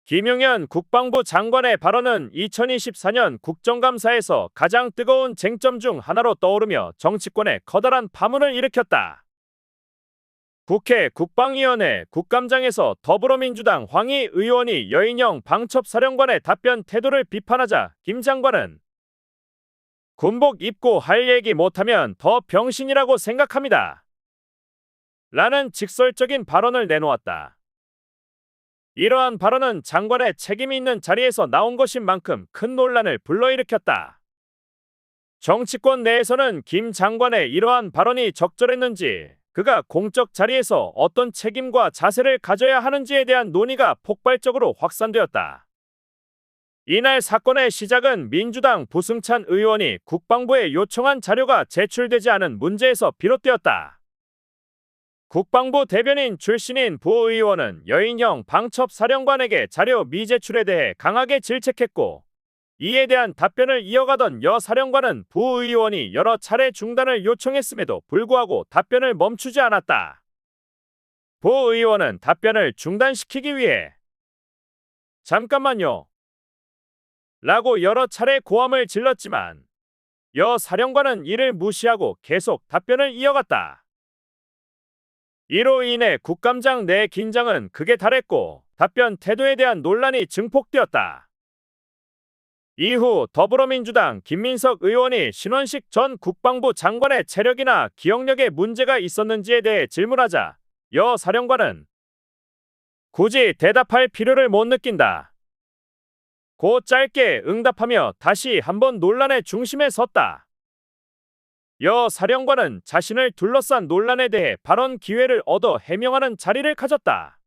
김용현 국방부 장관의 발언은 2024년 국정감사에서 가장 뜨거운 쟁점 중 하나로 떠오르며 정치권에 커다란 파문을 일으켰다. 국회 국방위원회 국감장에서 더불어민주당 황희 의원이 여인영 방첩사령관의 답변 태도를 비판하자 김 장관은 군복 입고 할 얘기 못하면 더 병신이라고 생각합니다. 라는 직설적인 발언을 내놓았다. 이러한 발언은 장관의 책임이 있는 자리에서 나온 것인 만큼 큰 논란을 불러일으켰다. 정치권 내에서는 김 장관의 이러한 발언이 적절했는지, 그가 공적 자리에서 어떤 책임과 자세를 가져야 하는지에 대한 논의가 폭발적으로 확산되었다. 이날 사건의 시작은 민주당 부승찬 의원이 국방부에 요청한 자료가 제출되지 않은 문제에서 비롯되었다. 국방부 대변인 출신인 부 의원은 여인형 방첩사령관에게 자료 미제출에 대해 강하게 질책했고, 이에 대한 답변을 이어가던 여 사령관은 부 의원이 여러 차례 중단을 요청했음에도 불구하고 답변을 멈추지 않았다. 부 의원은 답변을 중단시키기 위해 잠깐만요 라고 여러 차례 고함을 질렀지만 여 사령관은 이를 무시하고 계속 답변을 이어갔다. 이로 인해 국감장 내 긴장은 극에 달했고 답변 태도에 대한 논란이 증폭되었다. 이후 더불어민주당 김민석 의원이 신원식 전 국방부 장관의 체력이나 기억력에 문제가 있었는지에 대해 질문하자 여 사령관은 굳이 대답할 필요를 못 느낀다 고 짧게 응답하며 다시 한번 논란의 중심에 섰다. 여 사령관은 자신을 둘러싼 논란에 대해 발언 기회를 얻어 해명하는 자리를 가졌다.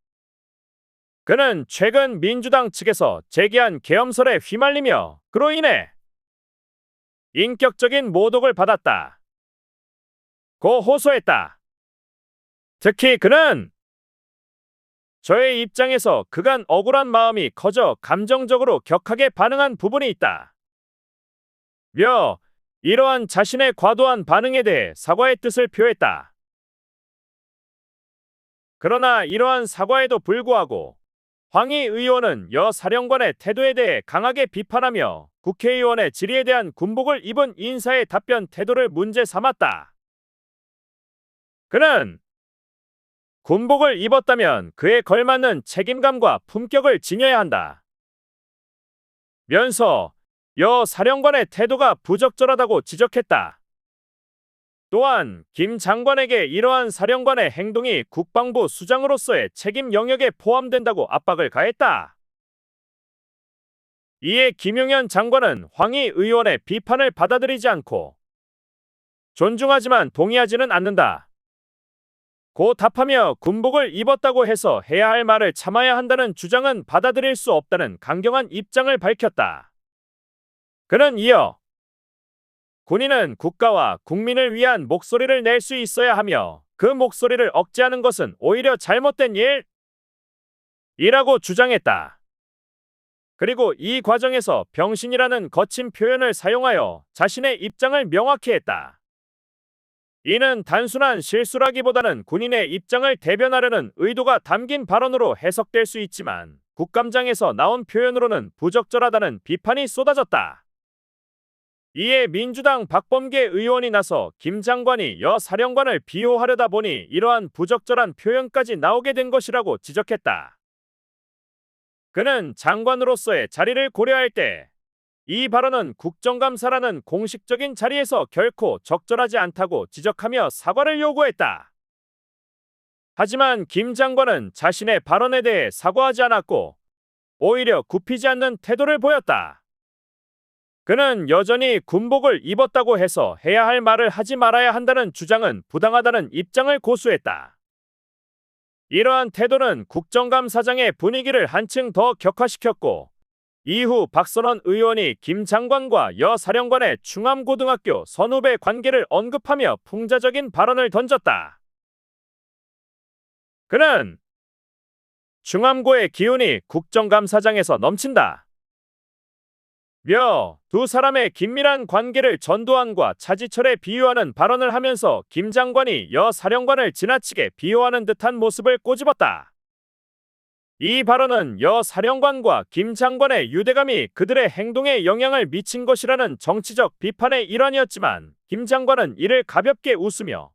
그는 최근 민주당 측에서 제기한 계엄설에 휘말리며 그로 인해 인격적인 모독을 받았다 고 호소했다. 특히 그는 저의 입장에서 그간 억울한 마음이 커져 감정적으로 격하게 반응한 부분이 있다. 며 이러한 자신의 과도한 반응에 대해 사과의 뜻을 표했다. 그러나 이러한 사과에도 불구하고 황희 의원은 여 사령관의 태도에 대해 강하게 비판하며 국회의원의 질의에 대한 군복을 입은 인사의 답변 태도를 문제 삼았다. 그는 군복을 입었다면 그에 걸맞는 책임감과 품격을 지녀야 한다 면서 여 사령관의 태도가 부적절하다고 지적했다. 또한 김 장관에게 이러한 사령관의 행동이 국방부 수장으로서의 책임 영역에 포함된다고 압박을 가했다. 이에 김용현 장관은 황희 의원의 비판을 받아들이지 않고 존중하지만 동의하지는 않는다 고 답하며 군복을 입었다고 해서 해야 할 말을 참아야 한다는 주장은 받아들일 수 없다는 강경한 입장을 밝혔다. 그는 이어 군인은 국가와 국민을 위한 목소리를 낼 수 있어야 하며 그 목소리를 억제하는 것은 오히려 잘못된 일이라고 주장했다. 그리고 이 과정에서 병신이라는 거친 표현을 사용하여 자신의 입장을 명확히 했다. 이는 단순한 실수라기보다는 군인의 입장을 대변하려는 의도가 담긴 발언으로 해석될 수 있지만 국감장에서 나온 표현으로는 부적절하다는 비판이 쏟아졌다. 이에 민주당 박범계 의원이 나서 김 장관이 여 사령관을 비호하려다 보니 이러한 부적절한 표현까지 나오게 된 것이라고 지적했다. 그는 장관으로서의 자리를 고려할 때 이 발언은 국정감사라는 공식적인 자리에서 결코 적절하지 않다고 지적하며 사과를 요구했다. 하지만 김 장관은 자신의 발언에 대해 사과하지 않았고 오히려 굽히지 않는 태도를 보였다. 그는 여전히 군복을 입었다고 해서 해야 할 말을 하지 말아야 한다는 주장은 부당하다는 입장을 고수했다. 이러한 태도는 국정감사장의 분위기를 한층 더 격화시켰고 이후 박선원 의원이 김 장관과 여 사령관의 충암고등학교 선후배 관계를 언급하며 풍자적인 발언을 던졌다. 그는 충암고의 기운이 국정감사장에서 넘친다 며 두 사람의 긴밀한 관계를 전두환과 차지철에 비유하는 발언을 하면서 김 장관이 여 사령관을 지나치게 비호하는 듯한 모습을 꼬집었다. 이 발언은 여 사령관과 김 장관의 유대감이 그들의 행동에 영향을 미친 것이라는 정치적 비판의 일환이었지만 김 장관은 이를 가볍게 웃으며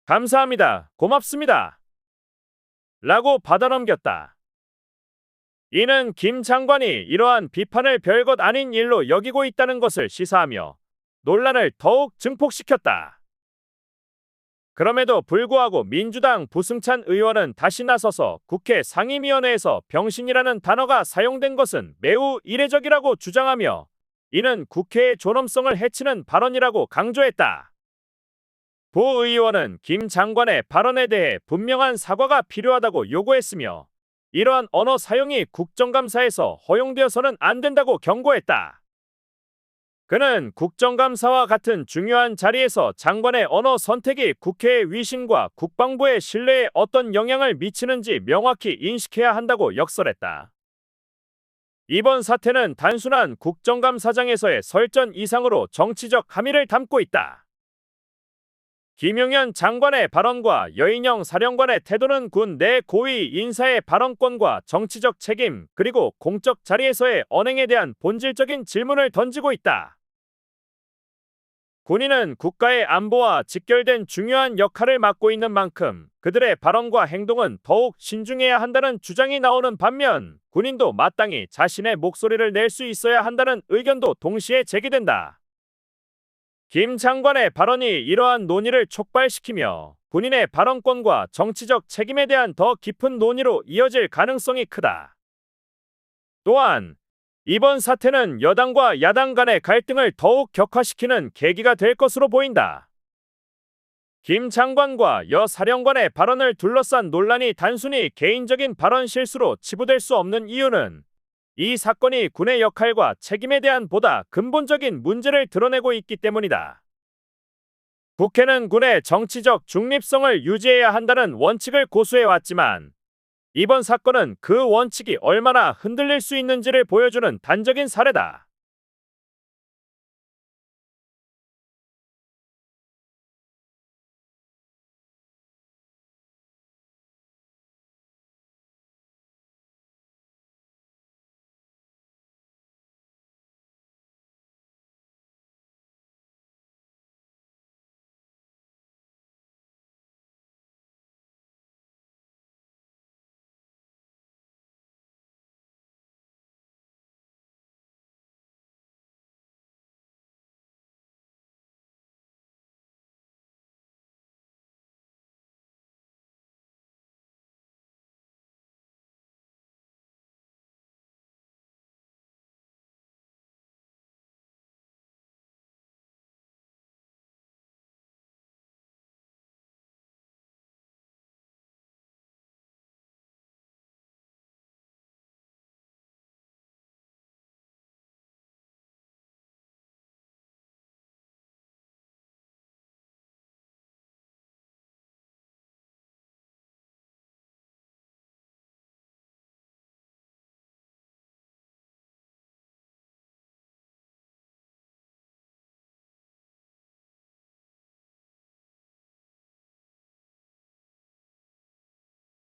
감사합니다. 고맙습니다. 라고 받아넘겼다. 이는 김 장관이 이러한 비판을 별것 아닌 일로 여기고 있다는 것을 시사하며 논란을 더욱 증폭시켰다. 그럼에도 불구하고 민주당 부승찬 의원은 다시 나서서 국회 상임위원회에서 병신이라는 단어가 사용된 것은 매우 이례적이라고 주장하며 이는 국회의 존엄성을 해치는 발언이라고 강조했다. 부 의원은 김 장관의 발언에 대해 분명한 사과가 필요하다고 요구했으며 이러한 언어 사용이 국정감사에서 허용되어서는 안 된다고 경고했다. 그는 국정감사와 같은 중요한 자리에서 장관의 언어 선택이 국회의 위신과 국방부의 신뢰에 어떤 영향을 미치는지 명확히 인식해야 한다고 역설했다. 이번 사태는 단순한 국정감사장에서의 설전 이상으로 정치적 함의를 담고 있다. 김용현 장관의 발언과 여인영 사령관의 태도는 군 내 고위 인사의 발언권과 정치적 책임 그리고 공적 자리에서의 언행에 대한 본질적인 질문을 던지고 있다. 군인은 국가의 안보와 직결된 중요한 역할을 맡고 있는 만큼 그들의 발언과 행동은 더욱 신중해야 한다는 주장이 나오는 반면 군인도 마땅히 자신의 목소리를 낼 수 있어야 한다는 의견도 동시에 제기된다. 김 장관의 발언이 이러한 논의를 촉발시키며 군인의 발언권과 정치적 책임에 대한 더 깊은 논의로 이어질 가능성이 크다. 또한 이번 사태는 여당과 야당 간의 갈등을 더욱 격화시키는 계기가 될 것으로 보인다. 김 장관과 여 사령관의 발언을 둘러싼 논란이 단순히 개인적인 발언 실수로 치부될 수 없는 이유는 이 사건이 군의 역할과 책임에 대한 보다 근본적인 문제를 드러내고 있기 때문이다. 국회는 군의 정치적 중립성을 유지해야 한다는 원칙을 고수해왔지만 이번 사건은 그 원칙이 얼마나 흔들릴 수 있는지를 보여주는 단적인 사례다.